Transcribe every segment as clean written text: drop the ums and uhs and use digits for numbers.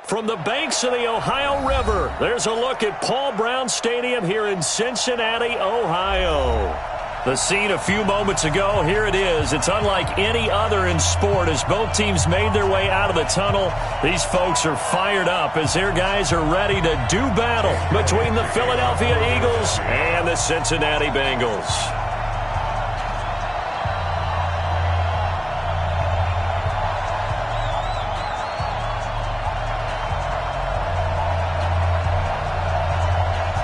From the banks of the Ohio River, there's a look at Paul Brown Stadium here in Cincinnati, Ohio. The scene a few moments ago, here it is. It's unlike any other in sport as both teams made their way out of the tunnel. These folks are fired up as their guys are ready to do battle between the Philadelphia Eagles and the Cincinnati Bengals.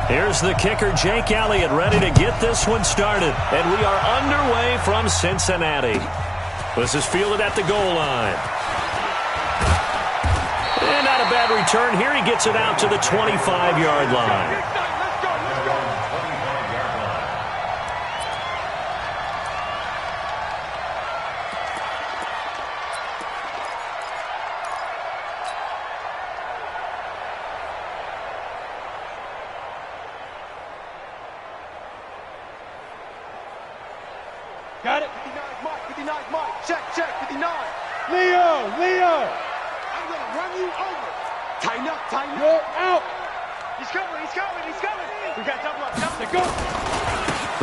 Here's the kicker, Jake Elliott, ready to get this one started. And we are underway from Cincinnati. This is fielded at the goal line. And not a bad return here. He gets it out to the 25-yard line. Got it? 59, Mike. Check, 59. Leo. I'm going to run you over. Tighten up. You're out. He's coming. We got double up. Let's go.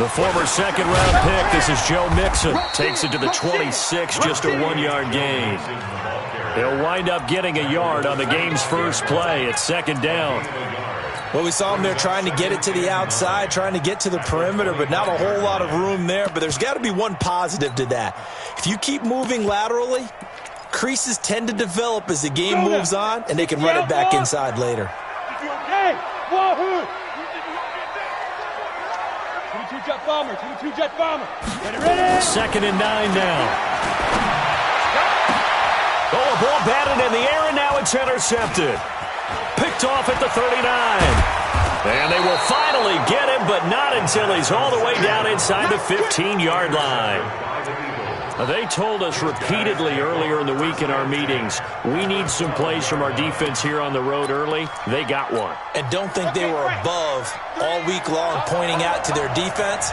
The former second-round pick, this is Joe Mixon, takes it to the 26, just a 1-yard gain. He'll wind up getting a yard on the game's first play. It's second down. Well, we saw him there trying to get it to the outside, trying to get to the perimeter, but not a whole lot of room there. But there's got to be one positive to that. If you keep moving laterally, creases tend to develop as the game moves on, and they can run it back inside later. Hey, 22 jet bomber. Ready? Second and 9 now. Oh, a ball batted in the air, and now it's intercepted. Picked off at the 39. And they will finally get him, but not until he's all the way down inside the 15-yard line. They told us repeatedly earlier in the week in our meetings, we need some plays from our defense here on the road early. They got one. And don't think they were above all week long pointing out to their defense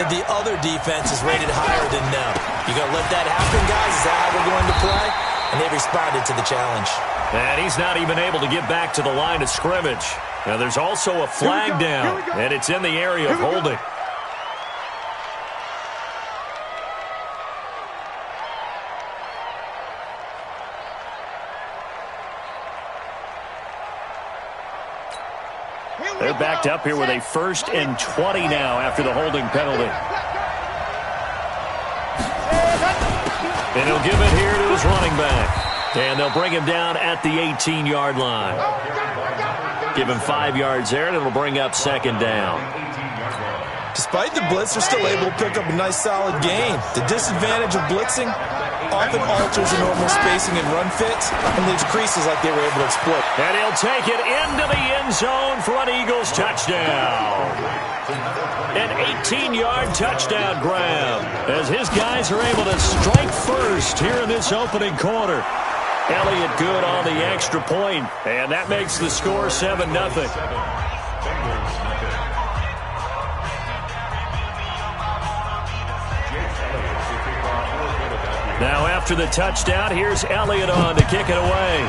that the other defense is rated higher than them. You going to let that happen, guys? Is that how we're going to play? And they responded to the challenge. And he's not even able to get back to the line of scrimmage. Now there's also a flag down, and it's in the area of holding. They're backed up here with a 1st and 20 now after the holding penalty. And he'll give it here to his running back. And they'll bring him down at the 18-yard line. Give him 5 yards there, and it'll bring up second down. Despite the blitz, they're still able to pick up a nice, solid gain. The disadvantage of blitzing often alters the normal spacing and run fits and leaves creases like they were able to exploit. And he'll take it into the end zone for an Eagles touchdown. An 18-yard touchdown grab as his guys are able to strike first here in this opening quarter. Elliott good on the extra point, and that makes the score 7-0. Now after the touchdown, here's Elliott on to kick it away.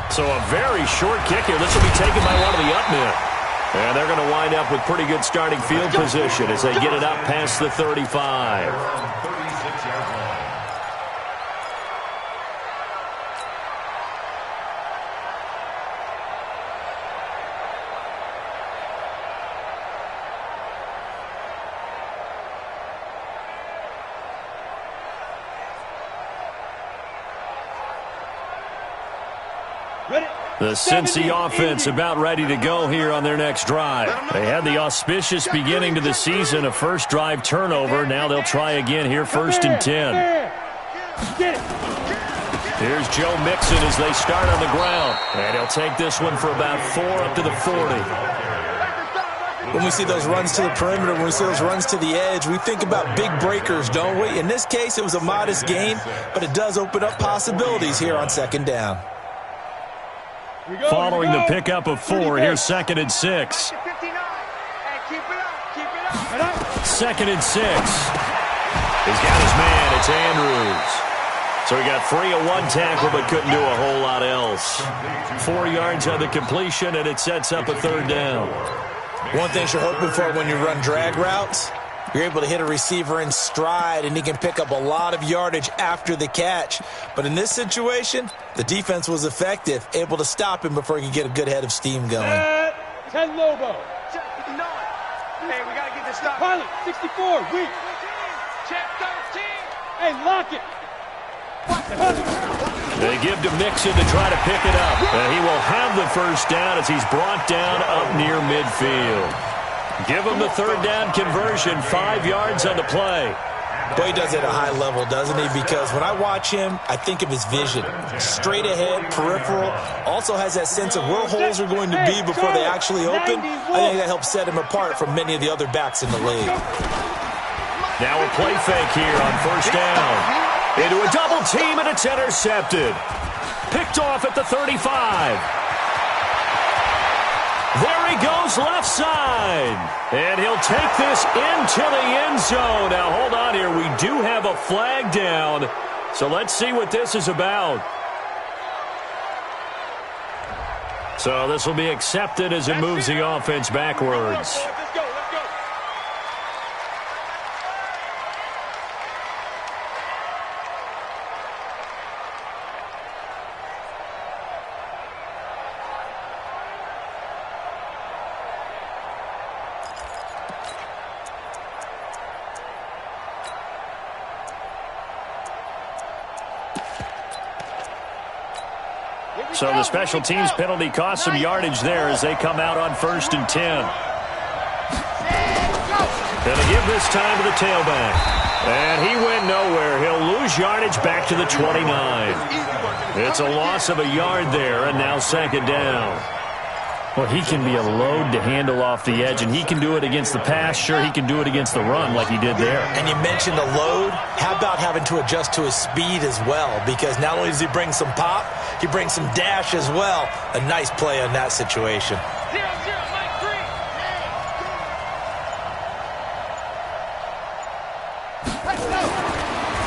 So a very short kick here. This will be taken by one of the up men. And they're going to wind up with pretty good starting field position as they get it up past the 35. The Cincy offense about ready to go here on their next drive. They had the auspicious beginning to the season, a first drive turnover. Now they'll try again here, 1st and 10. Here's Joe Mixon as they start on the ground. And he'll take this one for about 4 up to the 40. When we see those runs to the perimeter, when we see those runs to the edge, we think about big breakers, don't we? In this case, it was a modest gain, but it does open up possibilities here on second down. Following the pickup of 4, here's 2nd and 6. 2nd and 6. He's got his man. It's Andrews. So he got free of one tackle but couldn't do a whole lot else. 4 yards on the completion, and it sets up a third down. One thing you're hoping for when you run drag routes, you're able to hit a receiver in stride, and he can pick up a lot of yardage after the catch. But in this situation, the defense was effective, able to stop him before he could get a good head of steam going. 10 Lobo. Check 59. Hey, we got to get this stop. Pilot, 64, weak. Check 13. Hey, lock it. They give to Mixon to try to pick it up. And he will have the first down as he's brought down up near midfield. Give him the third down conversion, 5 yards on the play. Boy, he does it at a high level, doesn't he? Because when I watch him, I think of his vision. Straight ahead, peripheral. Also has that sense of where holes are going to be before they actually open. I think that helps set him apart from many of the other backs in the league. Now a play fake here on first down. Into a double team, and it's intercepted. Picked off at the 35. There he goes, left side. And he'll take this into the end zone. Now, hold on here. We do have a flag down. So let's see what this is about. So this will be accepted as it moves the offense backwards. So the special teams penalty cost some yardage there as they come out on 1st and 10. Going to give this time to the tailback. And he went nowhere. He'll lose yardage back to the 29. It's a loss of a yard there, and now 2nd down. Well, he can be a load to handle off the edge, and he can do it against the pass. Sure, he can do it against the run like he did there. And you mentioned a load. How about having to adjust to his speed as well? Because not only does he bring some pop, he brings some dash as well. A nice play on that situation. 0-0, Mike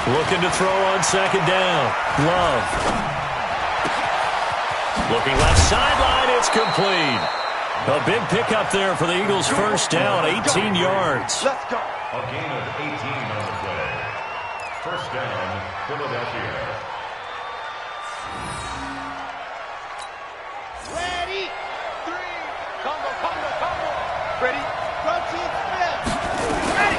3. Looking to throw on 2nd down. Love. Looking left sideline, it's complete. A big pickup there for the Eagles' first down, 18 yards. Let's go. A gain of 18 on the play. First down, Philadelphia. Ready. 3. Combo. Ready. Rotate Smith. Ready.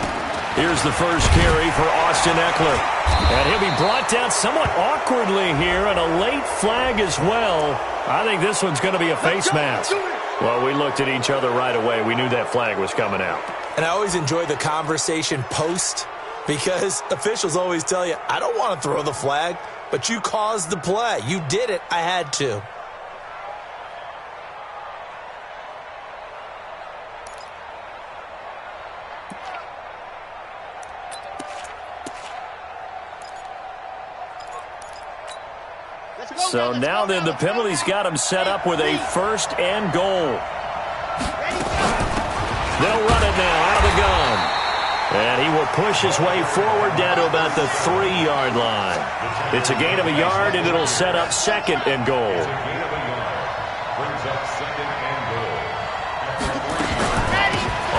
Here's the first carry for Austin Eckler. And he'll be brought down somewhat awkwardly here, and a late flag as well. I think this one's going to be a face mask. Well, we looked at each other right away. We knew that flag was coming out. And I always enjoy the conversation post because officials always tell you, I don't want to throw the flag, but you caused the play. You did it. I had to. So now then, the penalty's got him set up with a 1st and goal. They'll run it now out of the gun. And he will push his way forward down to about the 3-yard line. It's a gain of a yard, and it'll set up 2nd and goal.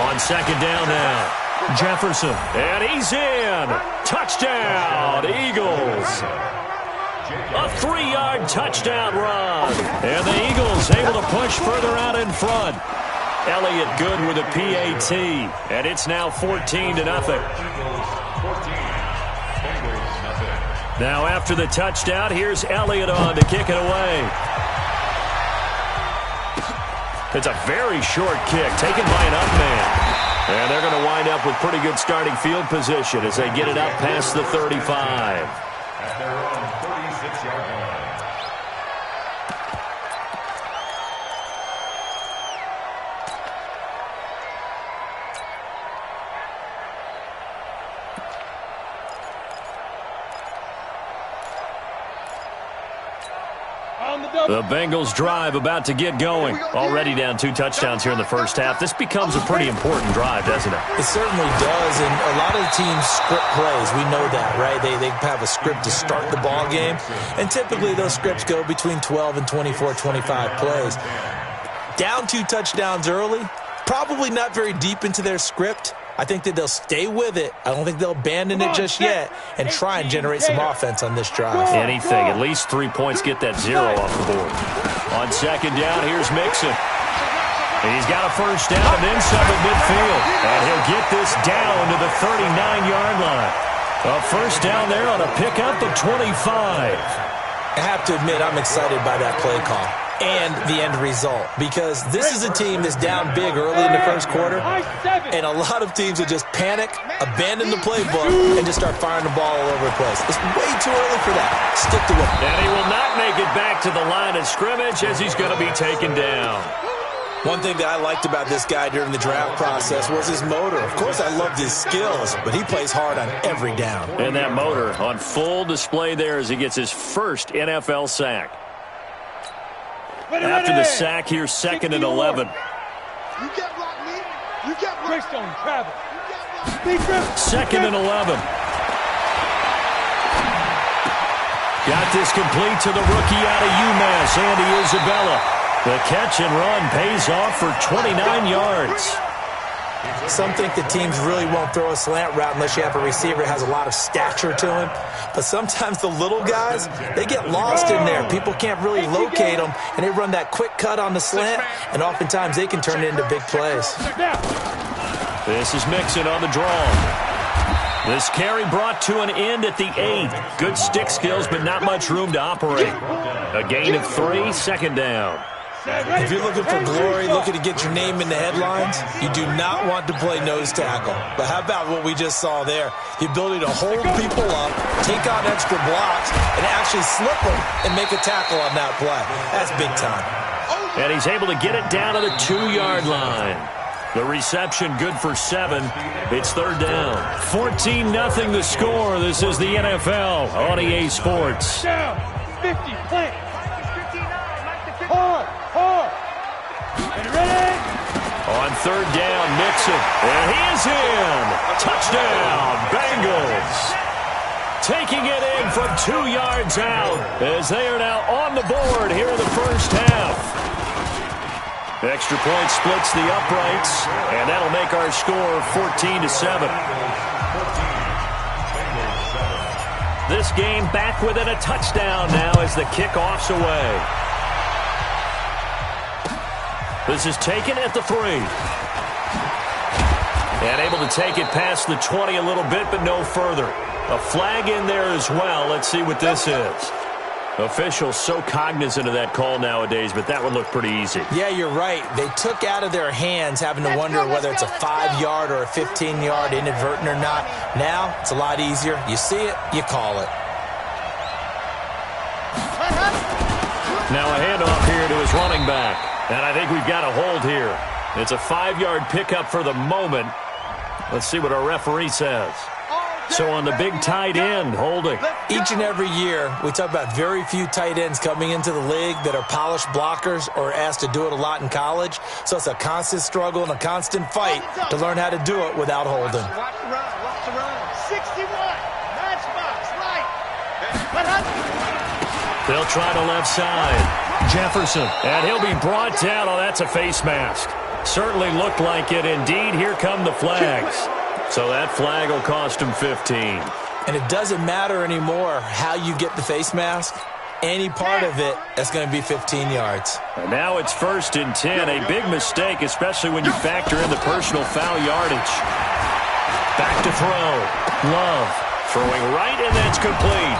On 2nd down now, Jefferson. And he's in. Touchdown, Eagles. A 3-yard touchdown run. And the Eagles able to push further out in front. Elliott good with a PAT. And it's now 14-0. Now after the touchdown, here's Elliott on to kick it away. It's a very short kick taken by an up man. And they're going to wind up with pretty good starting field position as they get it up past the 35. At their own 36-yard line. On the The Bengals drive about to get going. Already down 2 touchdowns here in the first half. This becomes a pretty important drive, doesn't it? It certainly does, and a lot of the teams script plays. We know that, right? They have a script to start the ball game, and typically those scripts go between 12 and 24, 25 plays. Down 2 touchdowns early, probably not very deep into their script. I think that they'll stay with it. I don't think they'll abandon it just yet and try and generate some offense on this drive. Anything. At least 3 points, get that 0 off the board. On second down, here's Mixon. And he's got a first down and then some at midfield. And he'll get this down to the 39-yard line. A first down there on a pickup of 25. I have to admit, I'm excited by that play call and the end result, because this is a team that's down big early in the first quarter, and a lot of teams will just panic, abandon the playbook, and just start firing the ball all over the place. It's way too early for that. Stick to it. And he will not make it back to the line of scrimmage as he's going to be taken down. One thing that I liked about this guy during the draft process was his motor. Of course, I loved his skills, but he plays hard on every down. And that motor on full display there as he gets his first NFL sack. After the sack, here's 2nd and 11. You get blocked, me. You get blocked. on travel. 2nd and 11. Got this complete to the rookie out of UMass, Andy Isabella. The catch and run pays off for 29 yards. Some think the teams really won't throw a slant route unless you have a receiver that has a lot of stature to him. But sometimes the little guys, they get lost in there. People can't really locate them, and they run that quick cut on the slant, and oftentimes they can turn it into big plays. This is Mixon on the draw. This carry brought to an end at the 8. Good stick skills, but not much room to operate. A gain of 3, 2nd down. If you're looking for glory, looking to get your name in the headlines, you do not want to play nose tackle. But how about what we just saw there? The ability to hold people up, take on extra blocks, and actually slip them and make a tackle on that play. That's big time. And he's able to get it down to the 2-yard line. The reception good for 7. It's 3rd down. 14-0 the score. This is the NFL on EA Sports. Down. 50, plant. Hard. Ready? On 3rd down, Mixon. And he is in. Touchdown, Bengals. Taking it in from 2 yards out as they are now on the board here in the first half. Extra point splits the uprights, and that'll make our score 14-7. This game back within a touchdown now as the kickoff's away. This is taken at the 3. And able to take it past the 20 a little bit, but no further. A flag in there as well. Let's see what this is. Officials so cognizant of that call nowadays, but that would look pretty easy. Yeah, you're right. They took out of their hands having to wonder whether it's a 5-yard or a 15-yard inadvertent or not. Now, it's a lot easier. You see it, you call it. Now a handoff here to his running back. And I think we've got a hold here. It's a 5-yard pickup for the moment. Let's see what our referee says. So on the big tight end, holding. Each and every year, we talk about very few tight ends coming into the league that are polished blockers or asked to do it a lot in college. So it's a constant struggle and a constant fight to learn how to do it without holding. Watch the run. 61. Matchbox, right. They'll try the left side. Jefferson. And he'll be brought down. Oh, that's a face mask. Certainly looked like it. Indeed, here come the flags. So that flag will cost him 15. And it doesn't matter anymore how you get the face mask. Any part of it, that's going to be 15 yards. And now it's 1st and 10. A big mistake, especially when you factor in the personal foul yardage. Back to throw. Love throwing right, and that's complete.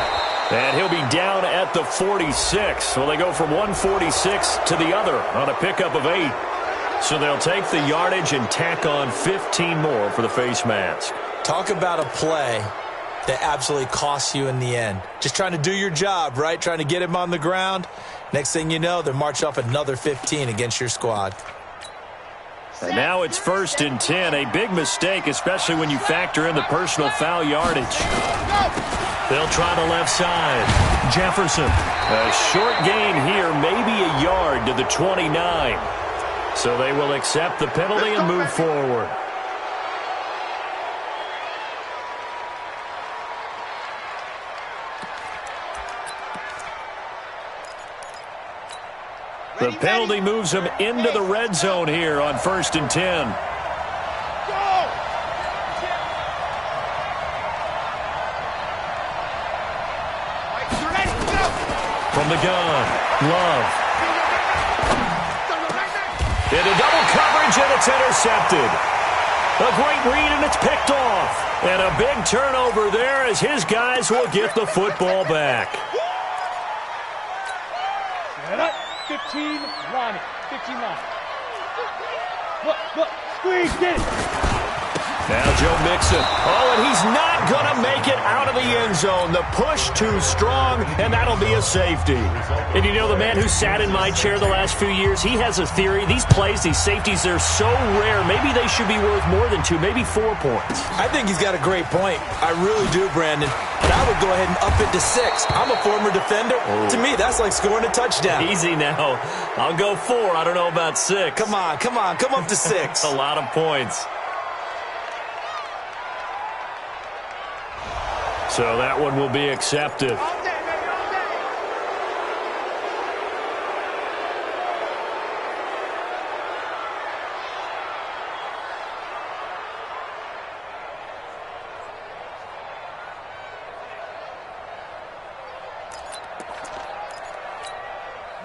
And he'll be down at the 46. Well, they go from 146 to the other on a pickup of 8. So they'll take the yardage and tack on 15 more for the face mask. Talk about a play that absolutely costs you in the end. Just trying to do your job, right? Trying to get him on the ground. Next thing you know, they're marching up another 15 against your squad. And now it's 1st and 10. A big mistake, especially when you factor in the personal foul yardage. They'll try the left side. Jefferson. A short gain here, maybe a yard to the 29. So they will accept the penalty and move forward. The penalty moves them into the red zone here on 1st and 10. From the gun, Love. Into double coverage, and it's intercepted. A great read, and it's picked off. And a big turnover there as his guys will get the football back. Set up. 15, Ronnie. 15 line. Look. Squeeze, get it. Now Joe Mixon. Oh, and he's not going to make it out of the end zone. The push too strong, and that'll be a safety. And you know, the man who sat in my chair the last few years, he has a theory. These plays, these safeties, they're so rare. Maybe they should be worth more than 2, maybe 4 points. I think he's got a great point. I really do, Brandon. But I would go ahead and up it to 6. I'm a former defender. Oh. To me, that's like scoring a touchdown. Easy now. I'll go 4. I don't know about 6. Come on. Come up to 6. A lot of points. So that one will be accepted.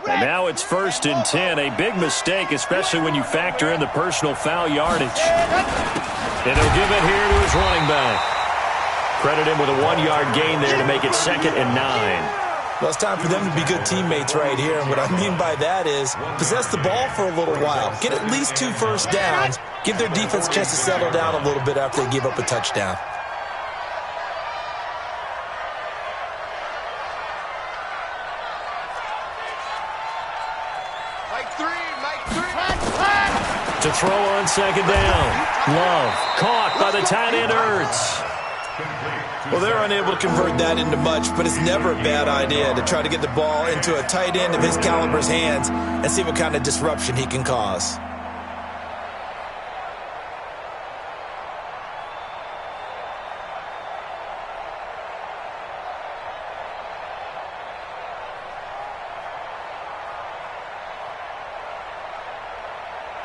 And now it's 1st and 10. A big mistake, especially when you factor in the personal foul yardage. And he'll give it here to his running back. Credit him with a 1-yard gain there to make it 2nd and 9. Well, it's time for them to be good teammates right here. And what I mean by that is possess the ball for a little while. Get at least 2 first downs. Give their defense a chance to settle down a little bit after they give up a touchdown. To throw on 2nd down. Love caught by the tight end Ertz. Well, they're unable to convert that into much, but it's never a bad idea to try to get the ball into a tight end of his caliber's hands and see what kind of disruption he can cause.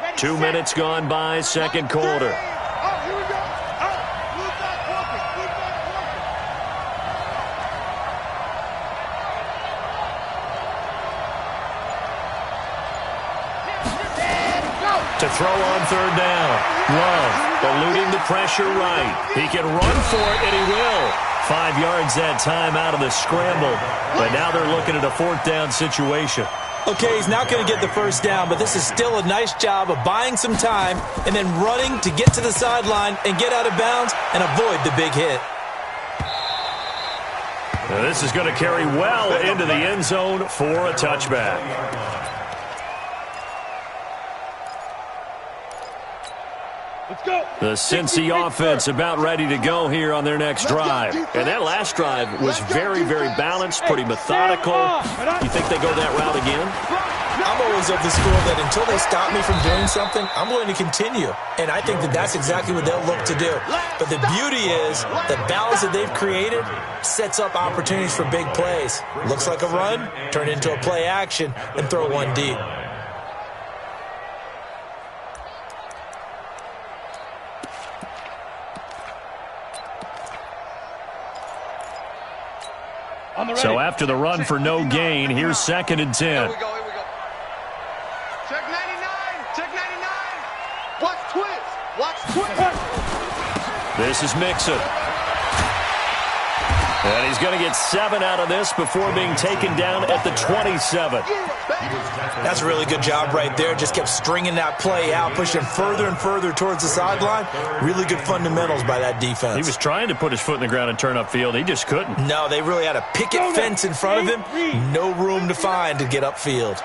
Ready, 2 minutes gone by, 2nd quarter. To throw on 3rd down. Love eluding the pressure right. He can run for it, and he will. 5 yards that time out of the scramble. But now they're looking at a 4th down situation. Okay, he's not going to get the 1st down, but this is still a nice job of buying some time and then running to get to the sideline and get out of bounds and avoid the big hit. Now this is going to carry well into the end zone for a touchback. Let's go. The Cincy offense about ready to go here on their next drive. And that last drive was very, very balanced, pretty methodical. You think they go that route again? I'm always of the school that until they stop me from doing something, I'm going to continue. And I think that that's exactly what they'll look to do. But the beauty is the balance that they've created sets up opportunities for big plays. Looks like a run, turn into a play action, and throw one deep. So after the run for no gain, here's 2nd and 10. Here we go. Check 99. Check 99. Watch twist. This is Mixon. And he's going to get 7 out of this before being taken down at the 27. That's a really good job right there. Just kept stringing that play out, pushing further and further towards the sideline. Really good fundamentals by that defense. He was trying to put his foot in the ground and turn upfield. He just couldn't. No, they really had a picket fence in front of him. No room to find to get upfield.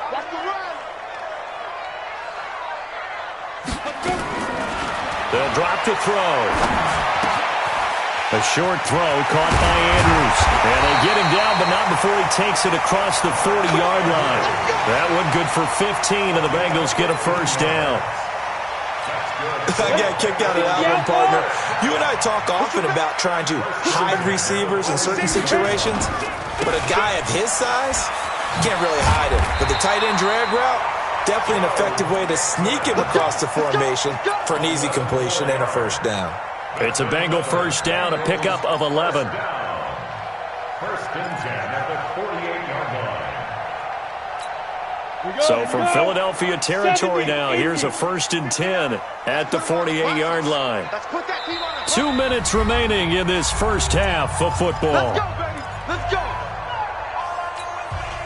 They'll drop to throw. A short throw caught by Andrews. And they get him down, but not before he takes it across the 40-yard line. That one good for 15, and the Bengals get a first down. I got kicked out of that one, partner. You and I talk often about trying to hide receivers in certain situations, but a guy of his size, you can't really hide him. But the tight end drag route, definitely an effective way to sneak him across the formation for an easy completion and a first down. It's a Bengal first down, a pickup of 11. First and 10 at the 48-yard line. So from Philadelphia territory now, here's a first and 10 at the 48-yard line. 2 minutes remaining in this first half of football. Let's go, baby. Let's go.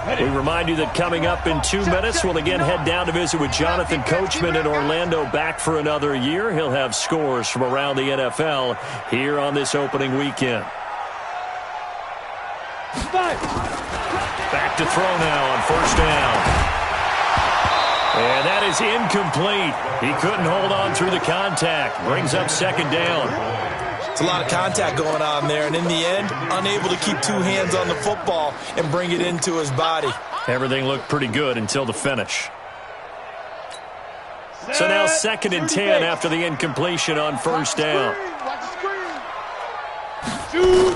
We remind you that coming up in 2 minutes, we'll again head down to visit with Jonathan Coachman in Orlando, back for another year. He'll have scores from around the NFL here on this opening weekend. Back to throw now on first down. And that is incomplete. He couldn't hold on through the contact. Brings up second down. It's a lot of contact going on there, and in the end, unable to keep two hands on the football and bring it into his body. Everything looked pretty good until the finish. So now second and 10 after the incompletion on first down.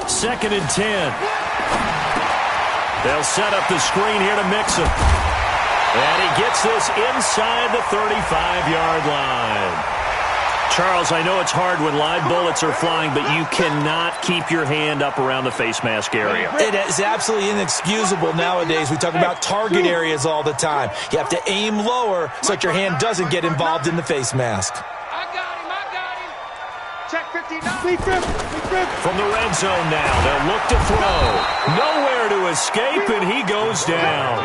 Second and 10. They'll set up the screen here to mix him. And he gets this inside the 35-yard line. Charles, I know it's hard when live bullets are flying, but you cannot keep your hand up around the face mask area. It is absolutely inexcusable nowadays. We talk about target areas all the time. You have to aim lower so that your hand doesn't get involved in the face mask. I got him. Check 59. From the red zone now, they'll look to throw. Nowhere to escape, and he goes down.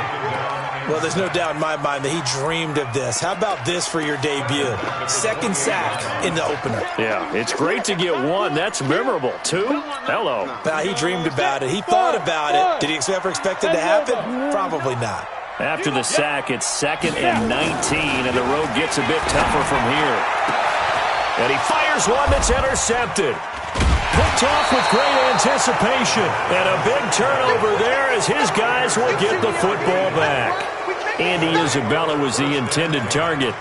Well, there's no doubt in my mind that he dreamed of this. How about this for your debut? Second sack in the opener. Yeah, it's great to get one. That's memorable. Two? Hello. He dreamed about it. He thought about it. Did he ever expect it to happen? Probably not. After the sack, it's second and 19, and the road gets a bit tougher from here. And he fires one that's intercepted. Picked off with great anticipation. And a big turnover there as his guys will get the football back. Andy Isabella was the intended target.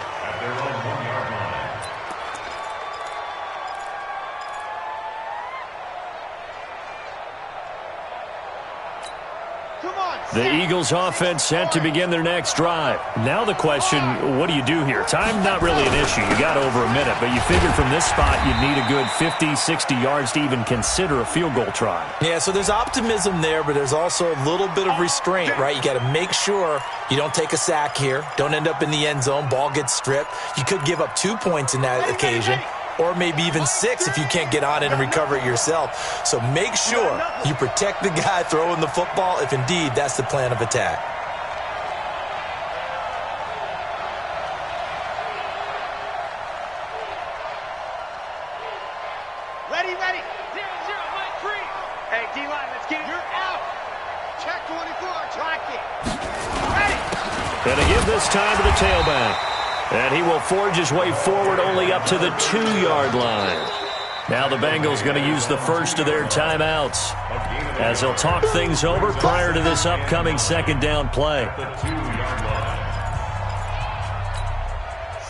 The Eagles offense set to begin their next drive. Now the question, what do you do here? Time not really an issue. You got over a minute, but you figured from this spot you'd need a good 50, 60 yards to even consider a field goal try. Yeah, so there's optimism there, but there's also a little bit of restraint, right? You got to make sure you don't take a sack here. Don't end up in the end zone. Ball gets stripped. You could give up 2 points in that occasion, or maybe even 6 if you can't get on it and recover it yourself. So make sure you protect the guy throwing the football if indeed that's the plan of attack. Ready. 0-0, Mike 3. Hey, D-line, let's get it. You're out. Check 24, track it. Ready. And to give this time to the tailback. And he will forge his way forward only up to the 2-yard line. Now the Bengals going to use the first of their timeouts as they'll talk things over prior to this upcoming second down play.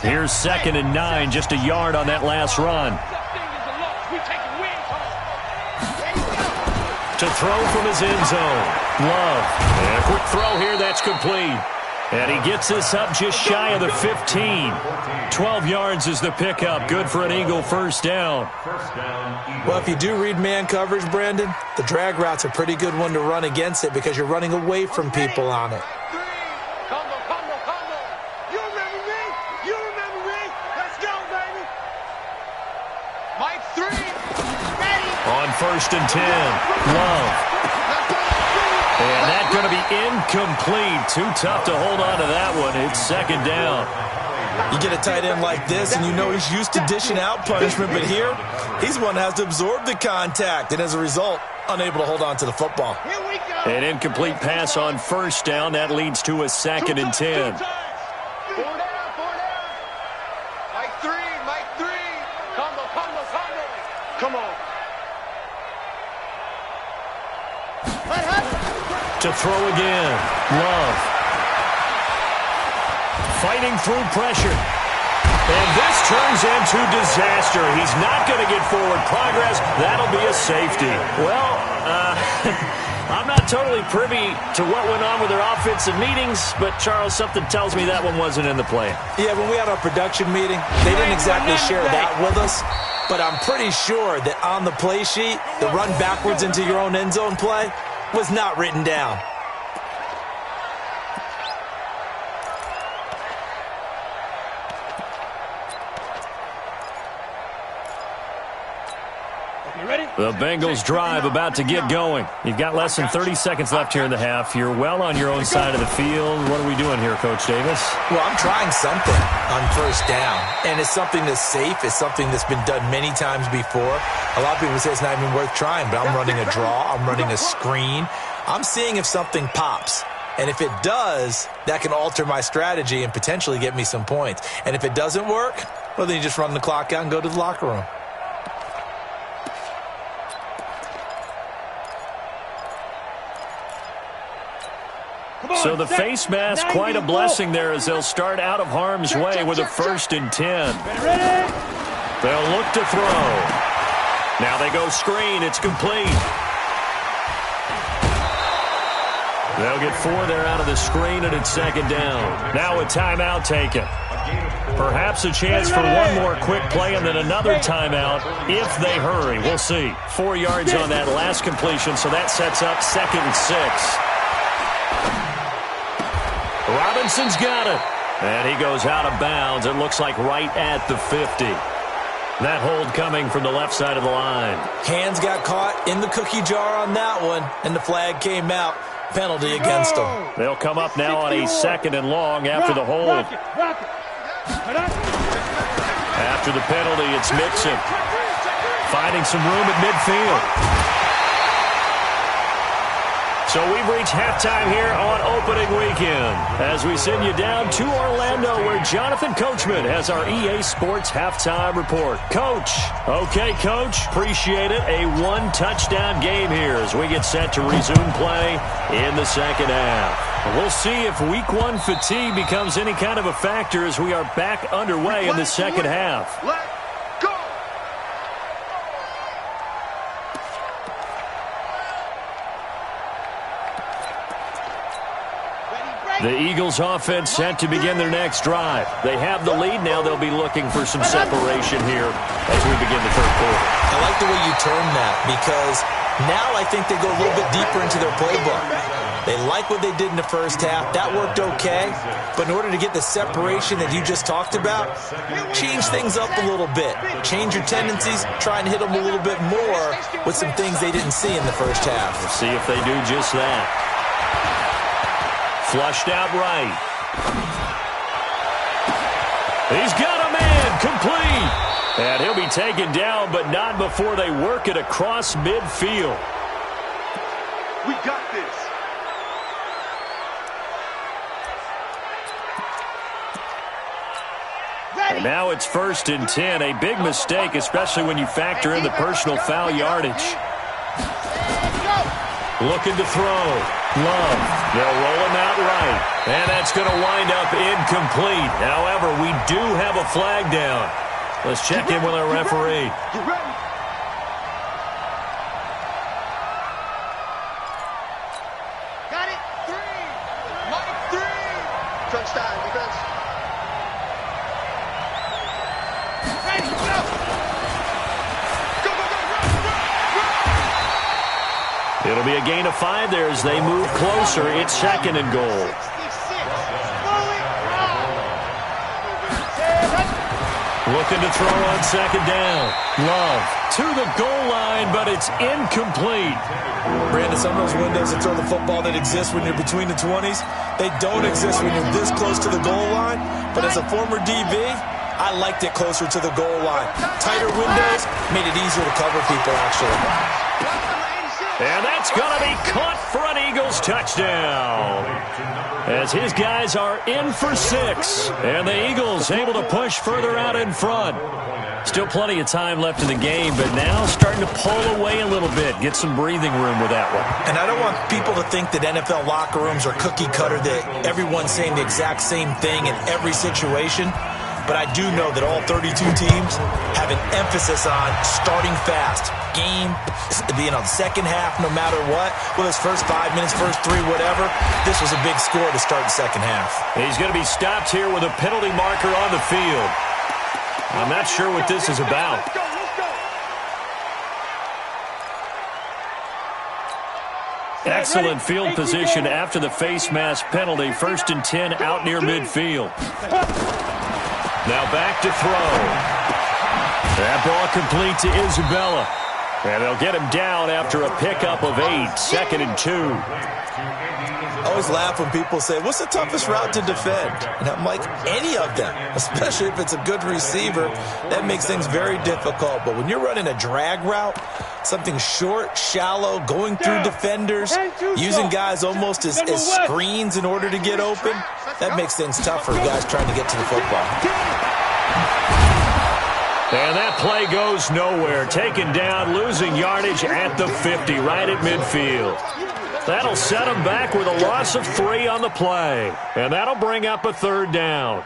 Here's second and 9, just a yard on that last run. To throw from his end zone. Love. And a quick throw here, that's complete. And he gets this up just shy of the 15. 12 yards is the pickup. Good for an Eagle first down. Well, if you do read man coverage, Brandon, the drag route's a pretty good one to run against it because you're running away from people on it. Combo. You remember me? Let's go, baby. Mike 3. Ready. On first and 10. Love. And that's going to be incomplete. Too tough to hold on to that one. It's second down. You get a tight end like this, and you know he's used to dishing out punishment, but here, he's the one that has to absorb the contact, and as a result, unable to hold on to the football. Here we go. An incomplete pass on first down. That leads to a second and 10. 4 down. Mike 3. Combo. Come on. To throw again. Love. Fighting through pressure. And this turns into disaster. He's not going to get forward progress. That'll be a safety. Well, I'm not totally privy to what went on with their offensive meetings, but, Charles, something tells me that one wasn't in the plan. Yeah, when we had our production meeting, they didn't exactly share that with us, but I'm pretty sure that on the play sheet, the run backwards into your own end zone play was not written down. The Bengals drive about to get going. You've got less than 30 seconds left here in the half. You're well on your own side of the field. What are we doing here, Coach Davis? Well, I'm trying something on first down, and it's something that's safe. It's something that's been done many times before. A lot of people say it's not even worth trying, but I'm running a draw. I'm running a screen. I'm seeing if something pops. And if it does, that can alter my strategy and potentially get me some points. And if it doesn't work, well, then you just run the clock out and go to the locker room. So the face mask, quite a blessing there as they'll start out of harm's way with a 1st and 10. They'll look to throw. Now they go screen. It's complete. They'll get 4 there out of the screen, and it's 2nd down. Now a timeout taken. Perhaps a chance for one more quick play and then another timeout if they hurry. We'll see. 4 yards on that last completion, so that sets up 2nd and 6. Robinson's got it. And he goes out of bounds. It looks like right at the 50. That hold coming from the left side of the line. Hands got caught in the cookie jar on that one, and the flag came out. Penalty against them. They'll come up now on a 2nd and long after the hold. After the penalty, it's Mixon. Finding some room at midfield. So we've reached halftime here on opening weekend as we send you down to Orlando where Jonathan Coachman has our EA Sports halftime report. Coach. Okay, Coach. Appreciate it. A 1-touchdown game here as we get set to resume play in the 2nd half. We'll see if week 1 fatigue becomes any kind of a factor as we are back underway in the 2nd half. The Eagles offense set to begin their next drive. They have the lead now. They'll be looking for some separation here as we begin the 3rd quarter. I like the way you term that because now I think they go a little bit deeper into their playbook. They like what they did in the 1st half. That worked okay. But in order to get the separation that you just talked about, change things up a little bit. Change your tendencies. Try and hit them a little bit more with some things they didn't see in the 1st half. We'll see if they do just that. Flushed out right. He's got a man complete. And he'll be taken down, but not before they work it across midfield. We got this. And now it's 1st and 10. A big mistake, especially when you factor in the personal foul yardage. Looking to throw. Love. They'll roll him out right. And that's going to wind up incomplete. However, we do have a flag down. Let's check in with our referee. Got it. 3. Mike 3. Touchdown defense. Ready, go. Go, go, go, run. It'll be a gain of 5 there as they move closer. It's 2nd and goal. Looking to throw on 2nd down. Love to the goal line, but it's incomplete. Brandon, some of those windows to throw the football that exist when you're between the 20s, they don't exist when you're this close to the goal line. But as a former DB, I liked it closer to the goal line. Tighter windows made it easier to cover people, actually. And that's going to be caught for an Eagles touchdown. As his guys are in for 6. And the Eagles able to push further out in front. Still plenty of time left in the game, but now starting to pull away a little bit. Get some breathing room with that one. And I don't want people to think that NFL locker rooms are cookie cutter, that everyone's saying the exact same thing in every situation. But I do know that all 32 teams have an emphasis on starting fast. Game, second half, no matter what. Well, it's first 5 minutes, first 3, whatever. This was a big score to start the second half. He's going to be stopped here with a penalty marker on the field. I'm not sure what this is about. Excellent field position after the face mask penalty. 1st and 10 out near midfield. Now back to throw. That ball complete to Isabella. And they'll get him down after a pickup of 8. 2nd and 2. I always laugh when people say, what's the toughest route to defend? And I'm like, any of them, especially if it's a good receiver. That makes things very difficult. But when you're running a drag route, something short, shallow, going through defenders, using guys almost as screens in order to get open, that makes things tough for guys trying to get to the football. And that play goes nowhere. Taken down, losing yardage at the 50, right at midfield. That'll set them back with a loss of 3 on the play. And that'll bring up a 3rd down.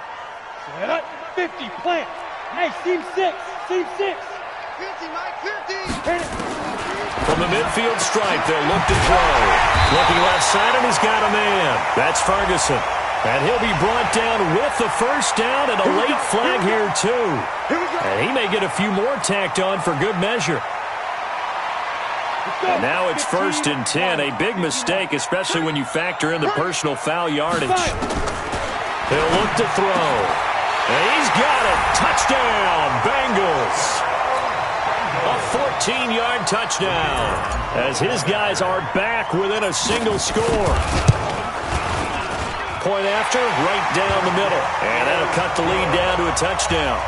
Set up, 50, plant. Hey, team 6, team 6. 50, Mike, 50. From the midfield stripe, they'll look to throw. Looking left side, and he's got a man. That's Ferguson. And he'll be brought down with the 1st down and a late flag here, too. And he may get a few more tacked on for good measure. And now it's 1st and 10. A big mistake, especially when you factor in the personal foul yardage. He'll look to throw. And he's got it. Touchdown, Bengals. A 14-yard touchdown as his guys are back within a single score. Point after, right down the middle. And that'll cut the lead down to a touchdown.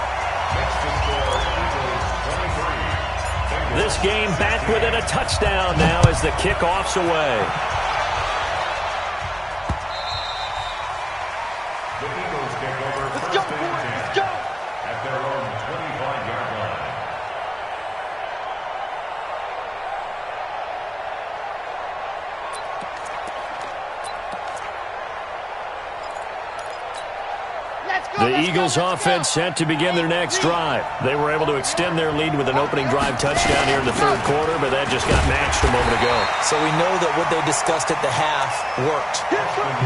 This game back within a touchdown now as the kickoff's away. The Eagles take over first and 10 at their own 25-yard line. The Eagles offense set to begin their next drive. They were able to extend their lead with an opening drive touchdown here in the 3rd quarter, but that just got matched a moment ago. So we know that what they discussed at the half worked.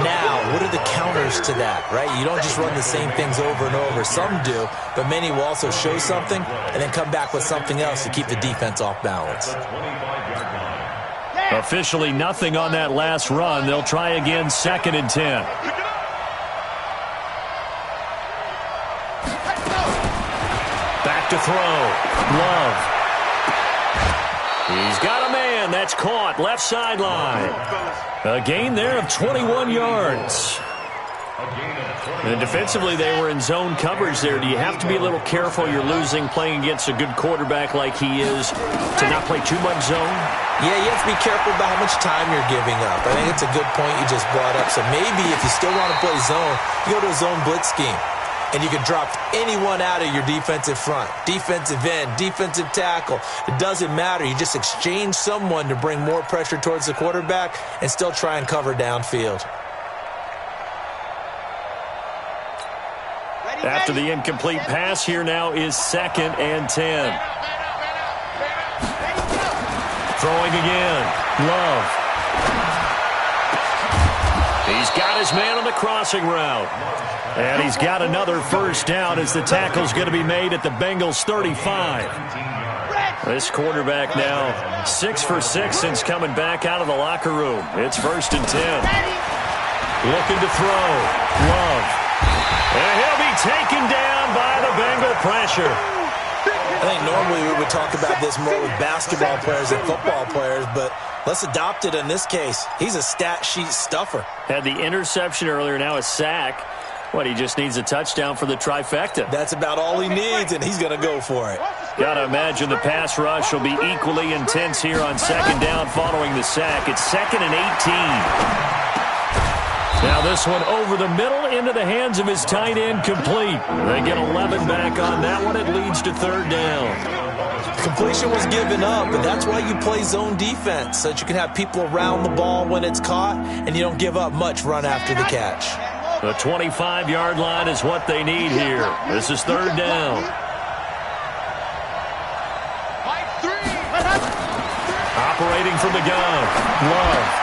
Now, what are the counters to that, right? You don't just run the same things over and over. Some do, but many will also show something and then come back with something else to keep the defense off balance. Officially nothing on that last run. They'll try again, 2nd and 10. Back to throw. Love. He's got a man. That's caught. Left sideline. A gain there of 21 yards. And defensively, they were in zone coverage there. Do you have to be a little careful? You're losing playing against a good quarterback like he is to not play too much zone? Yeah, you have to be careful about how much time you're giving up. I think it's a good point you just brought up. So maybe if you still want to play zone, you go to a zone blitz scheme. And you can drop anyone out of your defensive front, defensive end, defensive tackle. It doesn't matter. You just exchange someone to bring more pressure towards the quarterback and still try and cover downfield. After the incomplete pass, here now is 2nd and 10. Throwing again. Love. He's got his man on the crossing route. And he's got another 1st down as the tackle's going to be made at the Bengals 35. This quarterback now 6 for 6 since coming back out of the locker room. It's 1st and 10. Looking to throw. Love. And he'll be taken down by the Bengal pressure. I think normally we would talk about this more with basketball players than football players, but let's adopt it in this case. He's a stat sheet stuffer. Had the interception earlier, now a sack. Well, he just needs a touchdown for the trifecta. That's about all he needs, and he's going to go for it. Got to imagine the pass rush will be equally intense here on second down following the sack. It's 2nd and 18. Now this one over the middle into the hands of his tight end, complete. They get 11 back on that one. It leads to 3rd down. Completion was given up, but that's why you play zone defense, so that you can have people around the ball when it's caught, and you don't give up much run after the catch. The 25-yard line is what they need here. This is 3rd down. Operating from the gun, Love.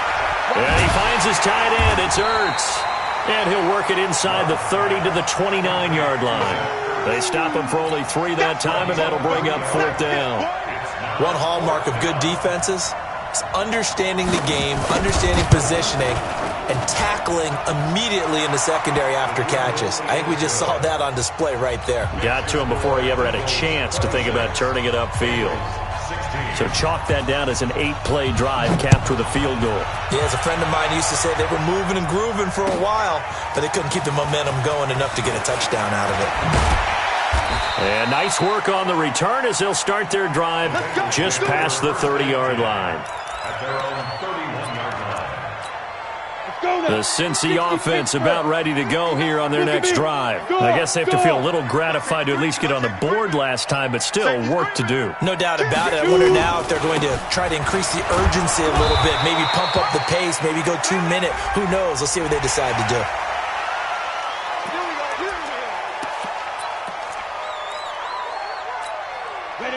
And he finds his tight end. It's Ertz. And he'll work it inside the 30 to the 29-yard line. They stop him for only 3 that time, and that'll bring up 4th down. One hallmark of good defenses is understanding the game, understanding positioning, and tackling immediately in the secondary after catches. I think we just saw that on display right there. Got to him before he ever had a chance to think about turning it upfield. So chalk that down as an 8-play drive capped with a field goal. Yeah, as a friend of mine used to say, they were moving and grooving for a while, but they couldn't keep the momentum going enough to get a touchdown out of it. And nice work on the return as they'll start their drive just past the 30-yard line. At their own 31-yard line. The Cincy offense about ready to go here on their next drive. I guess they have to feel a little gratified to at least get on the board last time, but still work to do. No doubt about it. I wonder now if they're going to try to increase the urgency a little bit, maybe pump up the pace, maybe go 2-minute. Who knows? Let's see what they decide to do.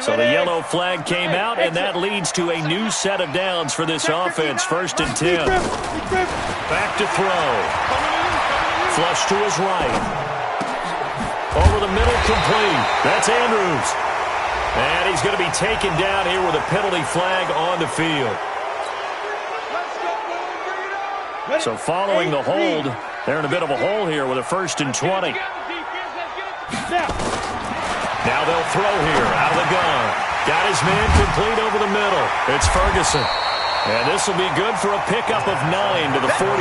So the yellow flag came out, and that leads to a new set of downs for this offense. 1st and 10. Back to throw. Flush to his right. Over the middle, complete. That's Andrews. And he's going to be taken down here with a penalty flag on the field. So following the hold, they're in a bit of a hole here with a 1st and 20. Now they'll throw here out of the gun. Got his man complete over the middle. It's Ferguson. And this will be good for a pickup of 9 to the 46.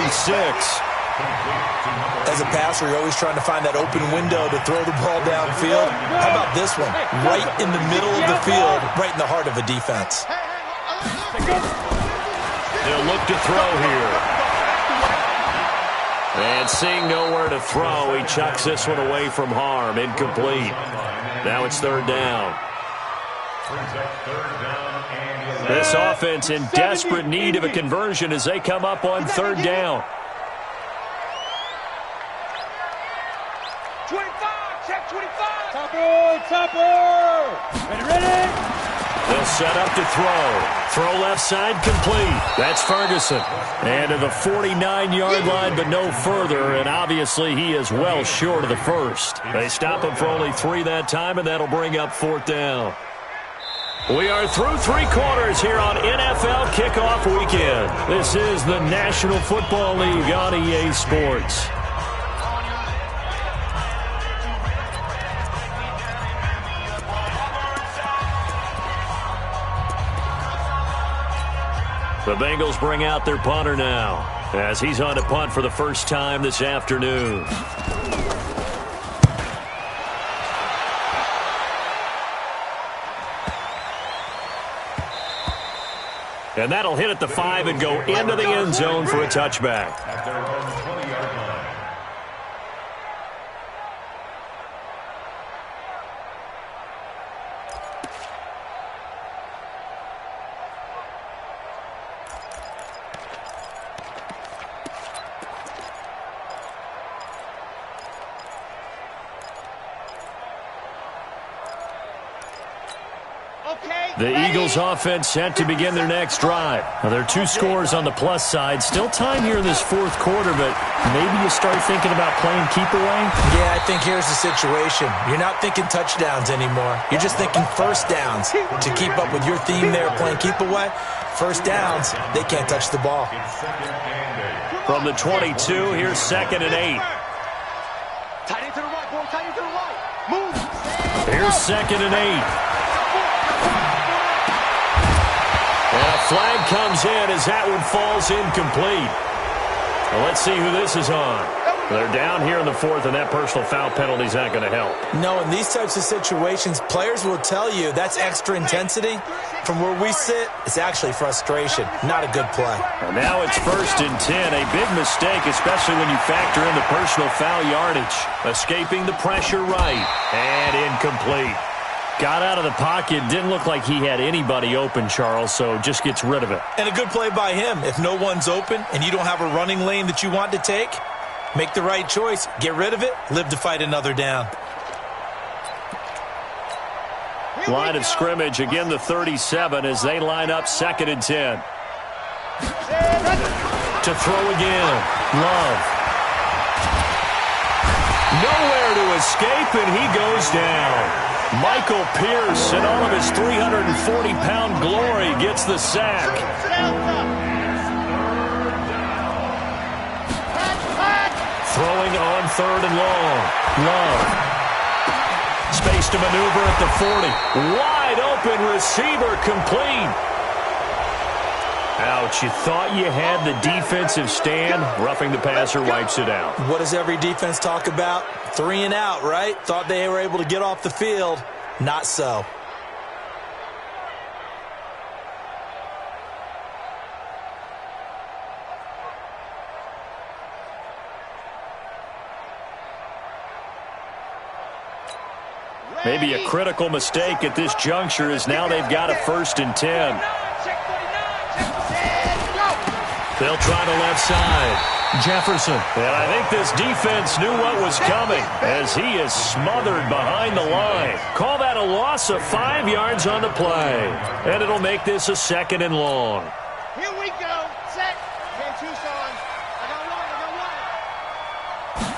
As a passer, you're always trying to find that open window to throw the ball downfield. How about this one? Right in the middle of the field, right in the heart of a defense. They'll look to throw here. And seeing nowhere to throw, he chucks this one away from harm. Incomplete. Now it's 3rd down. This offense in desperate need of a conversion as they come up on 3rd down. 25, check 25. Topper. Ready. They'll set up to throw. Throw left side, complete. That's Ferguson. And to the 49-yard line, but no further. And obviously he is well short of the 1st. They stop him for only 3 that time, and that'll bring up 4th down. We are through 3 quarters here on NFL Kickoff Weekend. This is the National Football League on EA Sports. The Bengals bring out their punter now as he's on to punt for the first time this afternoon. And that'll hit at the 5 and go into the end zone for a touchback. At their own 20-yard line. The Eagles offense set to begin their next drive. Now, there are 2 scores on the plus side. Still time here in this 4th quarter, but maybe you start thinking about playing keep away? Yeah, I think here's the situation. You're not thinking touchdowns anymore. You're just thinking 1st downs. To keep up with your theme there, playing keep away, 1st downs, they can't touch the ball. From the 22, here's 2nd and 8. Tight end to the right, boy. Tight end to the right. Move. Here's 2nd and 8. And a flag comes in as that one falls incomplete. Well, let's see who this is on. They're down here in the fourth, and that personal foul penalty is not going to help. No, in these types of situations, players will tell you that's extra intensity. From where we sit, it's actually frustration, not a good play. And now it's 1st and 10, a big mistake, especially when you factor in the personal foul yardage. Escaping the pressure right, and incomplete. Got out of the pocket, didn't look like he had anybody open, Charles, so just gets rid of it. And a good play by him. If no one's open and you don't have a running lane that you want to take, make the right choice. Get rid of it, live to fight another down. Line of scrimmage, again the 37 as they line up 2nd and 10. To throw again, Love. Nowhere to escape, and he goes down. Michael Pierce, in all of his 340-pound glory, gets the sack. Throwing on 3rd and long. Love. Space to maneuver at the 40. Wide open receiver complete. Ouch, you thought you had the defensive stand. Roughing the passer wipes it out. What does every defense talk about? 3 and out, right? Thought they were able to get off the field. Not so. Maybe a critical mistake at this juncture as now they've got a 1st and 10. They'll try the left side. Jefferson. And I think this defense knew what was coming as he is smothered behind the line. Call that a loss of 5 yards on the play. And it'll make this a 2nd and long. Here we go. Set. 10 Tucson. I got one.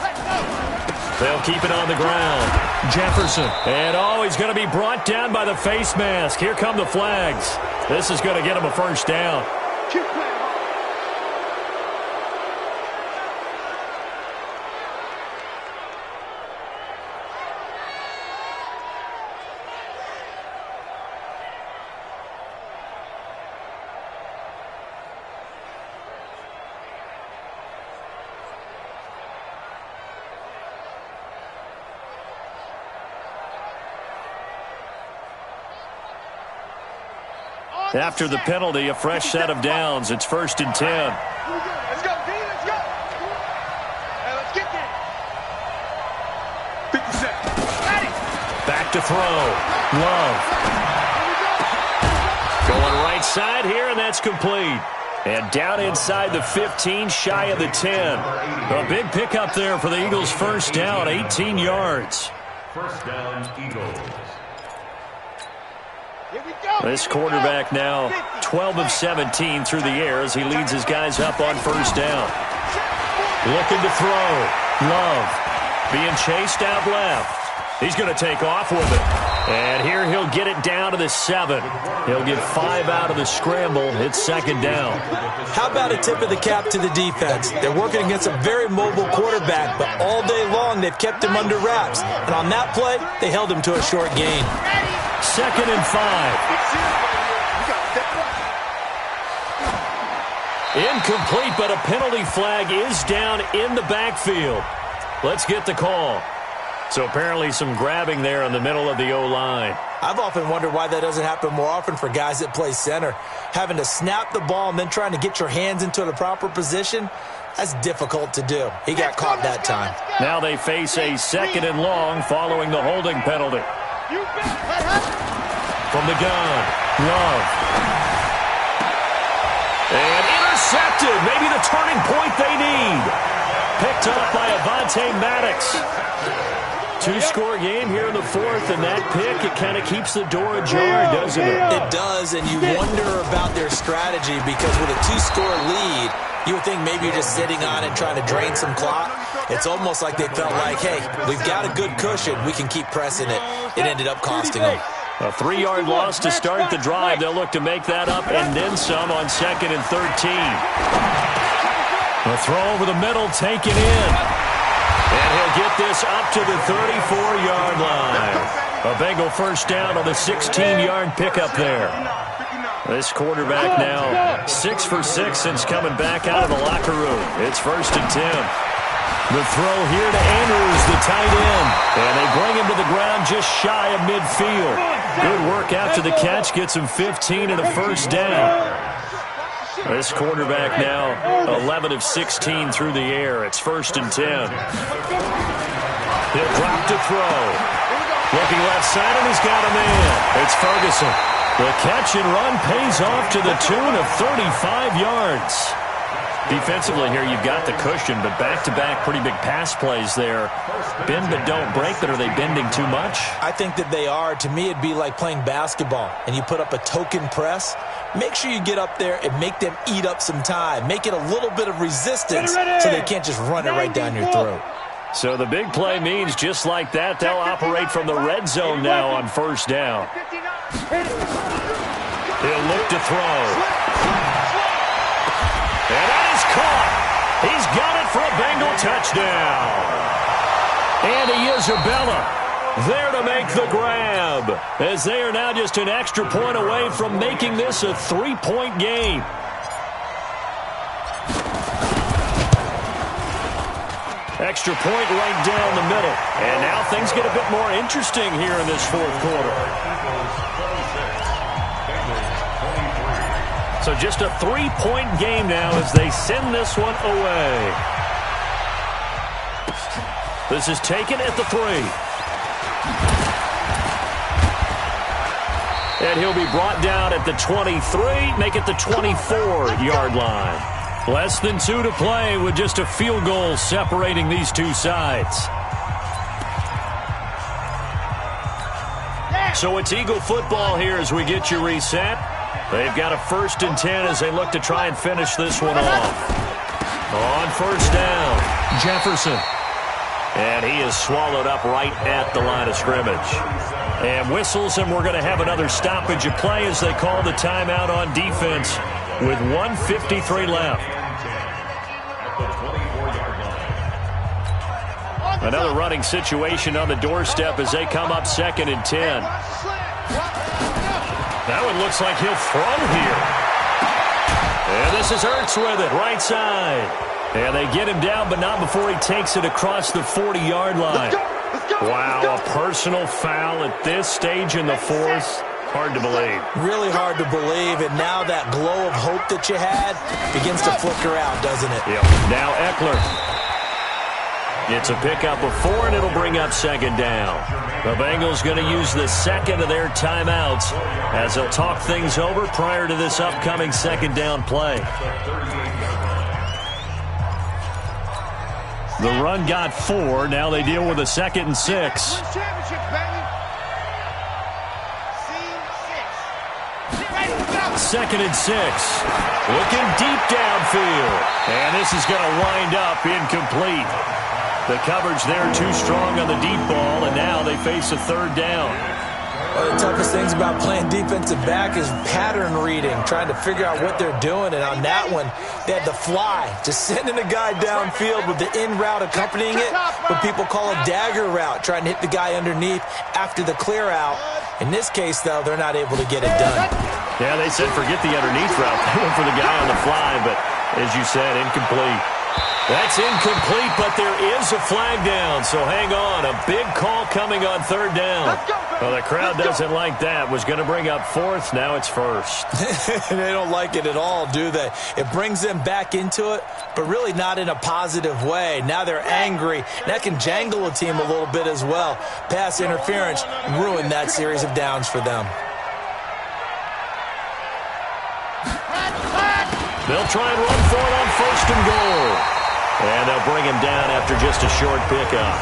Let's go. They'll keep it on the ground. Jefferson. And he's going to be brought down by the face mask. Here come the flags. This is going to get him a 1st down. Keep playing. After the penalty, a fresh set of downs. It's 1st and 10. Let's go, D. Let's go. Hey, let's get there. 50 seconds. Back to throw. Love. Going right side here, and that's complete. And down inside the 15, shy of the 10. A big pickup there for the Eagles' 1st down, 18 yards. 1st down, Eagles. This quarterback now 12 of 17 through the air as he leads his guys up on 1st down. Looking to throw. Love being chased out left. He's going to take off with it. And here he'll get it down to the 7. He'll get 5 out of the scramble. It's 2nd down. How about a tip of the cap to the defense? They're working against a very mobile quarterback, but all day long they've kept him under wraps. And on that play, they held him to a short gain. 2nd and 5. Incomplete, but a penalty flag is down in the backfield. Let's get the call. So apparently some grabbing there in the middle of the O-line. I've often wondered why that doesn't happen more often for guys that play center. Having to snap the ball and then trying to get your hands into the proper position, that's difficult to do. He got caught that time. Now they face a 2nd and long following the holding penalty. From the gun, Love. And intercepted. Maybe the turning point they need. Picked up by Avonte Maddox. 2-score game here in the 4th, and that pick, it kind of keeps the door ajar, doesn't it? It does, and you wonder about their strategy because with a 2-score lead, you would think maybe you're just sitting on it trying to drain some clock. It's almost like they felt like, hey, we've got a good cushion. We can keep pressing it. It ended up costing them. A 3-yard loss to start the drive. They'll look to make that up and then some on 2nd and 13. The throw over the middle, taken in. And he'll get this up to the 34-yard line. A Bengal 1st down on the 16-yard pickup there. This quarterback now 6 for 6 since coming back out of the locker room. It's 1st and 10. The throw here to Andrews, the tight end. And they bring him to the ground just shy of midfield. Good work after the catch. Gets him 15 and a first down. This quarterback now 11 of 16 through the air. It's 1st and 10. He'll drop to throw. Looking left side, and he's got a man. It's Ferguson. The catch and run pays off to the tune of 35 yards. Defensively here, you've got the cushion, but back-to-back pretty big pass plays there. Bend but don't break, but are they bending too much? I think that they are. To me, it'd be like playing basketball, and you put up a token press. Make sure you get up there and make them eat up some time. Make it a little bit of resistance so they can't just run it right down your throat. So the big play means just like that, they'll operate from the red zone now on 1st down. He'll look to throw. And that is caught. He's got it for a Bengal touchdown. Andy Isabella there to make the grab, as they are now just an extra point away from making this a 3-point game. Extra point right down the middle. And now things get a bit more interesting here in this 4th quarter. So just a 3-point game now as they send this one away. This is taken at the 3. And he'll be brought down at the 23, make it the 24-yard line. Less than 2 to play with just a field goal separating these two sides. So it's Eagle football here as we get you reset. They've got a 1st and 10 as they look to try and finish this one off. On 1st down, Jefferson. And he is swallowed up right at the line of scrimmage. And whistles, and we're going to have another stoppage of play as they call the timeout on defense with 1:53 left. Another running situation on the doorstep as they come up 2nd and 10. That one looks like he'll throw here. And this is Ertz with it, right side. And they get him down, but not before he takes it across the 40-yard line. Wow, a personal foul at this stage in the 4th. Hard to believe. Really hard to believe, and now that glow of hope that you had begins to flicker out, doesn't it? Yep. Now Eckler. It's a pickup of 4, and it'll bring up 2nd down. The Bengals going to use the 2nd of their timeouts as they'll talk things over prior to this upcoming 2nd down play. The run got 4. Now they deal with a 2nd and 6. 2nd and 6. Looking deep downfield. And this is going to wind up incomplete. The coverage there too strong on the deep ball, and now they face a 3rd down. One of the toughest things about playing defensive back is pattern reading, trying to figure out what they're doing. And on that one, they had the fly, just sending a guy downfield with the in route accompanying it, what people call a dagger route, trying to hit the guy underneath after the clear out. In this case, though, they're not able to get it done. Yeah, they said forget the underneath route. They went for the guy on the fly, but as you said, incomplete. That's incomplete, but there is a flag down, so hang on. A big call coming on 3rd down. Well, the crowd doesn't like that. Was going to bring up 4th, now it's 1st. They don't like it at all, do they? It brings them back into it, but really not in a positive way. Now they're angry. That can jangle a team a little bit as well. Pass interference ruined that series of downs for them. They'll try and run for it on 1st and goal. And they'll bring him down after just a short pickup.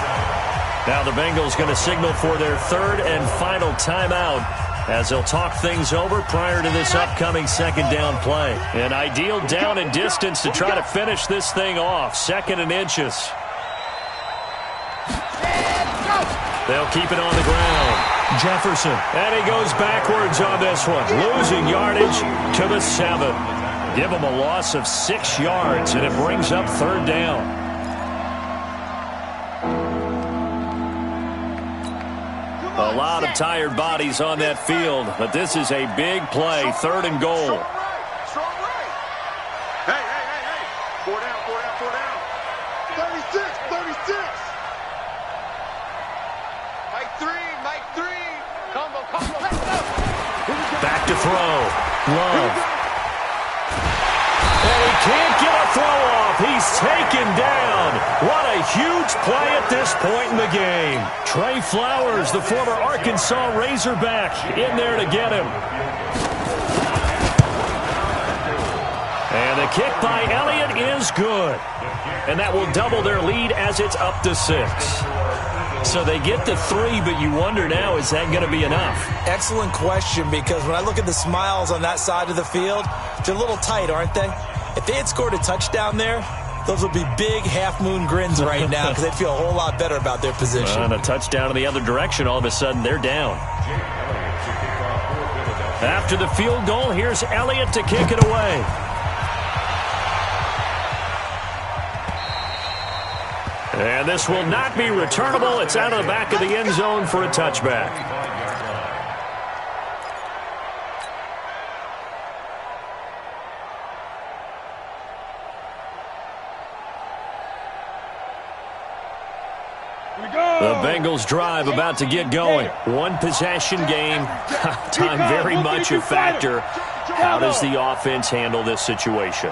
Now the Bengals going to signal for their 3rd and final timeout as they'll talk things over prior to this upcoming 2nd down play. An ideal down and distance to try to finish this thing off. 2nd and inches. They'll keep it on the ground. Jefferson. And he goes backwards on this one. Losing yardage to the 7. Give him a loss of 6 yards, and it brings up 3rd down. A lot of tired bodies on that field, but this is a big play, 3rd and goal. Strong right. Hey. 4 down. 36. to throw. Love. And he can't get a throw off. He's taken down. What a huge play at this point in the game. Trey Flowers, the former Arkansas Razorback, in there to get him. And the kick by Elliott is good. And that will double their lead as it's up to 6. So they get to 3, but you wonder now, is that going to be enough? Excellent question, because when I look at the smiles on that side of the field, they're a little tight, aren't they? If they had scored a touchdown there, those would be big half-moon grins right now because they'd feel a whole lot better about their position. And a touchdown in the other direction, all of a sudden they're down. After the field goal, here's Elliott to kick it away. And this will not be returnable. It's out of the back of the end zone for a touchback. The Bengals drive about to get going. One possession game. Time very much a factor. How does the offense handle this situation?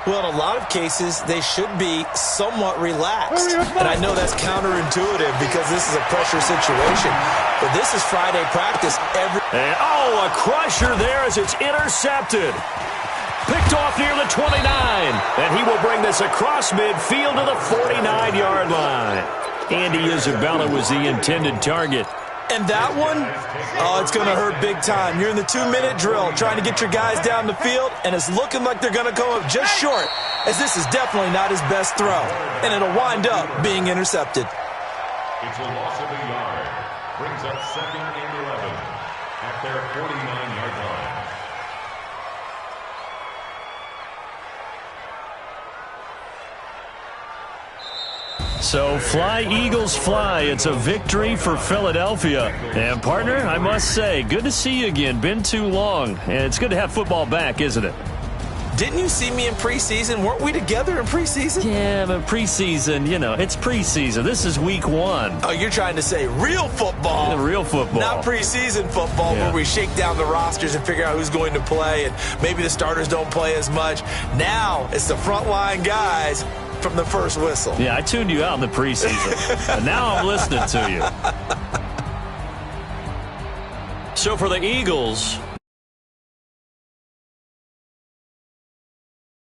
Well, in a lot of cases, they should be somewhat relaxed. And I know that's counterintuitive because this is a pressure situation. But this is Friday practice. And, a crusher there as it's intercepted. Picked off near the 29. And he will bring this across midfield to the 49-yard line. Andy Isabella was the intended target. And that one, it's going to hurt big time. You're in the 2-minute drill trying to get your guys down the field, and it's looking like they're going to come up just short, as this is definitely not his best throw. And it'll wind up being intercepted. It's a loss of a yard. Brings up 2nd and 11 at their 49-yard line. So fly, Eagles, fly. It's a victory for Philadelphia. And, partner, I must say, good to see you again. Been too long. And it's good to have football back, isn't it? Didn't you see me in preseason? Weren't we together in preseason? Yeah, but preseason, it's preseason. This is week 1. Oh, you're trying to say real football. Yeah, real football. Not preseason football where we shake down the rosters and figure out who's going to play, and maybe the starters don't play as much. Now it's the frontline guys from the first whistle. Yeah, I tuned you out in the preseason. And now I'm listening to you. So for the Eagles,